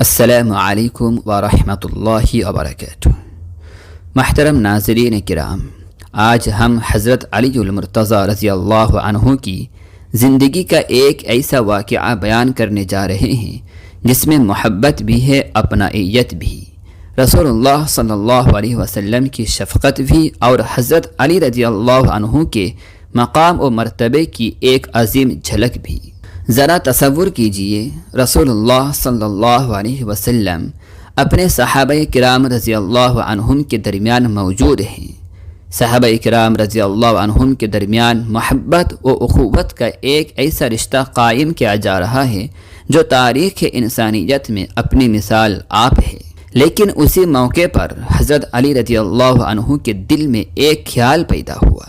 السلام علیکم ورحمۃ اللہ وبرکاتہ۔ محترم ناظرین کرام، آج ہم حضرت علی المرتضیٰ رضی اللہ عنہ کی زندگی کا ایک ایسا واقعہ بیان کرنے جا رہے ہیں جس میں محبت بھی ہے، اپنائیت بھی، رسول اللہ صلی اللہ علیہ وسلم کی شفقت بھی، اور حضرت علی رضی اللہ عنہ کے مقام و مرتبے کی ایک عظیم جھلک بھی۔ ذرا تصور کیجئے، رسول اللہ صلی اللہ علیہ وسلم اپنے صحابہ کرام رضی اللہ عنہم کے درمیان موجود ہیں۔ صحابہ کرام رضی اللہ عنہم کے درمیان محبت و اخوت کا ایک ایسا رشتہ قائم کیا جا رہا ہے جو تاریخ انسانیت میں اپنی مثال آپ ہے۔ لیکن اسی موقع پر حضرت علی رضی اللہ عنہ کے دل میں ایک خیال پیدا ہوا۔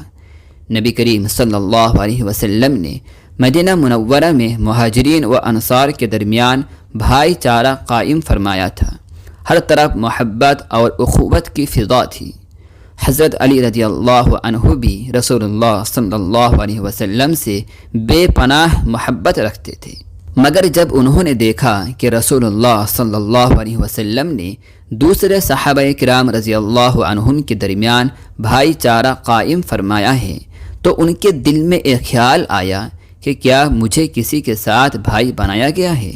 نبی کریم صلی اللہ علیہ وسلم نے مدینہ منورہ میں مہاجرین و انصار کے درمیان بھائی چارہ قائم فرمایا تھا۔ ہر طرف محبت اور اخوت کی فضا تھی۔ حضرت علی رضی اللہ عنہ بھی رسول اللہ صلی اللہ علیہ وسلم سے بے پناہ محبت رکھتے تھے، مگر جب انہوں نے دیکھا کہ رسول اللہ صلی اللہ علیہ وسلم نے دوسرے صحابہ کرام رضی اللہ عنہم کے درمیان بھائی چارہ قائم فرمایا ہے تو ان کے دل میں ایک خیال آیا کہ کیا مجھے کسی کے ساتھ بھائی بنایا گیا ہے؟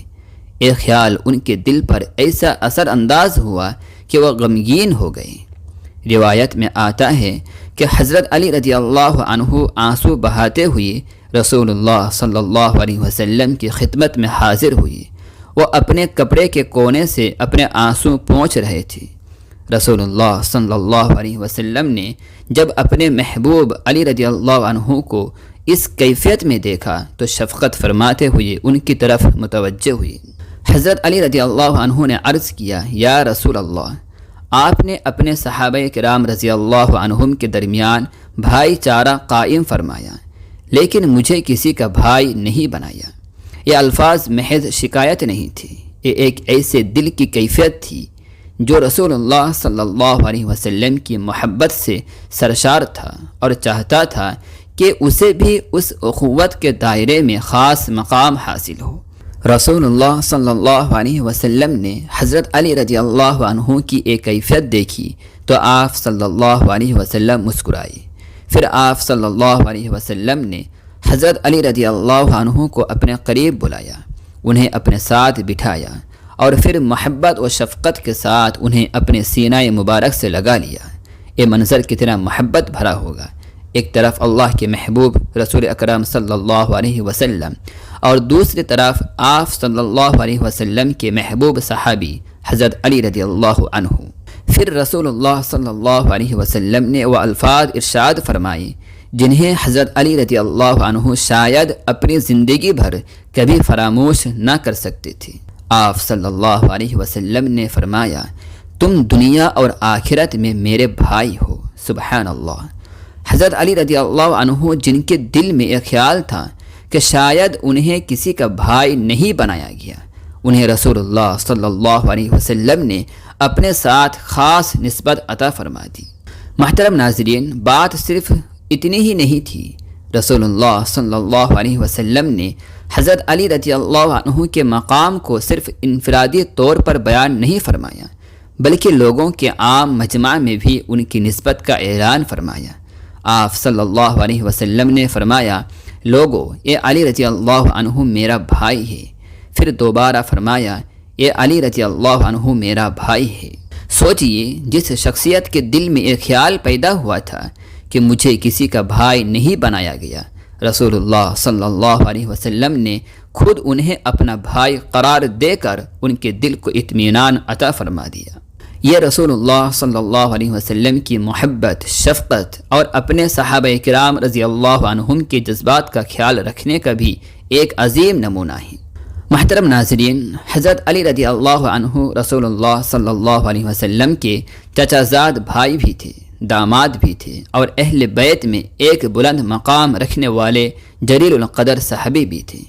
ایک خیال ان کے دل پر ایسا اثر انداز ہوا کہ وہ غمگین ہو گئے۔ روایت میں آتا ہے کہ حضرت علی رضی اللہ عنہ آنسو بہاتے ہوئے رسول اللہ صلی اللہ علیہ وسلم کی خدمت میں حاضر ہوئے۔ وہ اپنے کپڑے کے کونے سے اپنے آنسو پونچھ رہے تھے۔ رسول اللہ صلی اللہ علیہ وسلم نے جب اپنے محبوب علی رضی اللہ عنہ کو اس کیفیت میں دیکھا تو شفقت فرماتے ہوئے ان کی طرف متوجہ ہوئے۔ حضرت علی رضی اللہ عنہ نے عرض کیا، یا رسول اللہ، آپ نے اپنے صحابہ کرام رضی اللہ عنہم کے درمیان بھائی چارہ قائم فرمایا، لیکن مجھے کسی کا بھائی نہیں بنایا۔ یہ الفاظ محض شکایت نہیں تھی، یہ ایک ایسے دل کی کیفیت تھی جو رسول اللہ صلی اللہ علیہ وسلم کی محبت سے سرشار تھا اور چاہتا تھا کہ اسے بھی اس اخوت کے دائرے میں خاص مقام حاصل ہو۔ رسول اللہ صلی اللہ علیہ وسلم نے حضرت علی رضی اللہ عنہ کی ایک کیفیت دیکھی تو آپ صلی اللہ علیہ وسلم مسکرائے۔ پھر آپ صلی اللہ علیہ وسلم نے حضرت علی رضی اللہ عنہ کو اپنے قریب بلایا، انہیں اپنے ساتھ بٹھایا اور پھر محبت و شفقت کے ساتھ انہیں اپنے سینہ مبارک سے لگا لیا۔ یہ منظر کتنا محبت بھرا ہوگا، ایک طرف اللہ کے محبوب رسول اکرم صلی اللہ علیہ وسلم اور دوسری طرف آپ صلی اللہ علیہ وسلم کے محبوب صحابی حضرت علی رضی اللہ عنہ۔ پھر رسول اللہ صلی اللہ علیہ وسلم نے وہ الفاظ ارشاد فرمائے جنہیں حضرت علی رضی اللہ عنہ شاید اپنی زندگی بھر کبھی فراموش نہ کر سکتے تھے۔ آپ صلی اللہ علیہ وسلم نے فرمایا، تم دنیا اور آخرت میں میرے بھائی ہو۔ سبحان اللہ۔ حضرت علی رضی اللہ عنہ جن کے دل میں ایک خیال تھا کہ شاید انہیں کسی کا بھائی نہیں بنایا گیا، انہیں رسول اللہ صلی اللہ علیہ وسلم نے اپنے ساتھ خاص نسبت عطا فرما دی۔ محترم ناظرین، بات صرف اتنی ہی نہیں تھی۔ رسول اللہ صلی اللہ علیہ وسلم نے حضرت علی رضی اللہ عنہ کے مقام کو صرف انفرادی طور پر بیان نہیں فرمایا، بلکہ لوگوں کے عام مجمع میں بھی ان کی نسبت کا اعلان فرمایا۔ آپ صلی اللہ علیہ وسلم نے فرمایا، لوگو، یہ علی رضی اللہ عنہ میرا بھائی ہے۔ پھر دوبارہ فرمایا، یہ علی رضی اللہ عنہ میرا بھائی ہے۔ سوچئے، جس شخصیت کے دل میں ایک خیال پیدا ہوا تھا کہ مجھے کسی کا بھائی نہیں بنایا گیا، رسول اللہ صلی اللہ علیہ وسلم نے خود انہیں اپنا بھائی قرار دے کر ان کے دل کو اطمینان عطا فرما دیا۔ یہ رسول اللہ صلی اللہ علیہ وسلم کی محبت، شفقت اور اپنے صحابہ کرام رضی اللہ عنہم کے جذبات کا خیال رکھنے کا بھی ایک عظیم نمونہ ہے۔ محترم ناظرین، حضرت علی رضی اللہ عنہ رسول اللہ صلی اللہ علیہ وسلم کے چچا زاد بھائی بھی تھے، داماد بھی تھے اور اہل بیت میں ایک بلند مقام رکھنے والے جلیل القدر صحابی بھی تھے۔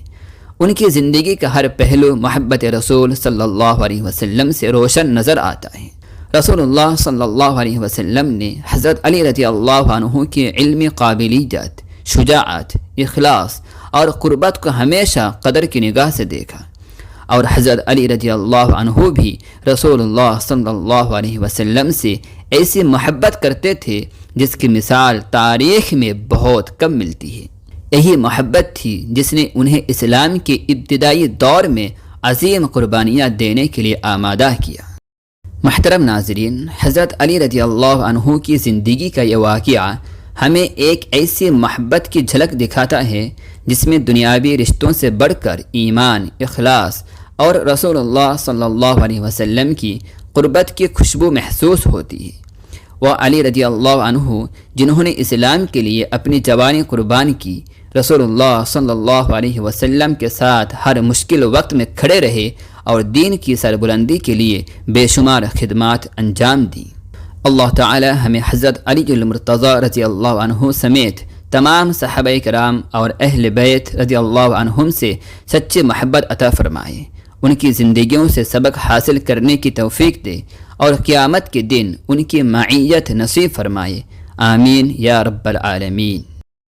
ان کی زندگی کا ہر پہلو محبت رسول صلی اللہ علیہ وسلم سے روشن نظر آتا ہے۔ رسول اللہ صلی اللہ علیہ وسلم نے حضرت علی رضی اللہ عنہ کی علمی قابلیت، شجاعت، اخلاص اور قربت کو ہمیشہ قدر کی نگاہ سے دیکھا۔ اور حضرت علی رضی اللہ عنہ بھی رسول اللہ صلی اللہ علیہ وسلم سے ایسی محبت کرتے تھے جس کی مثال تاریخ میں بہت کم ملتی ہے۔ یہی محبت تھی جس نے انہیں اسلام کے ابتدائی دور میں عظیم قربانیاں دینے کے لیے آمادہ کیا۔ محترم ناظرین، حضرت علی رضی اللہ عنہ کی زندگی کا یہ واقعہ ہمیں ایک ایسی محبت کی جھلک دکھاتا ہے جس میں دنیاوی رشتوں سے بڑھ کر ایمان، اخلاص اور رسول اللہ صلی اللہ علیہ وسلم کی قربت کی خوشبو محسوس ہوتی ہے۔ وہ علی رضی اللہ عنہ جنہوں نے اسلام کے لیے اپنی جوانی قربان کی، رسول اللہ صلی اللہ علیہ وسلم کے ساتھ ہر مشکل وقت میں کھڑے رہے اور دین کی سربلندی کے لیے بے شمار خدمات انجام دیں۔ اللہ تعالی ہمیں حضرت علی المرتضی رضی اللہ عنہ سمیت تمام صحابہ کرام اور اہل بیت رضی اللہ عنہم سے سچی محبت عطا فرمائے، ان کی زندگیوں سے سبق حاصل کرنے کی توفیق دے اور قیامت کے دن ان کی معیت نصیب فرمائے، آمین یا رب العالمین۔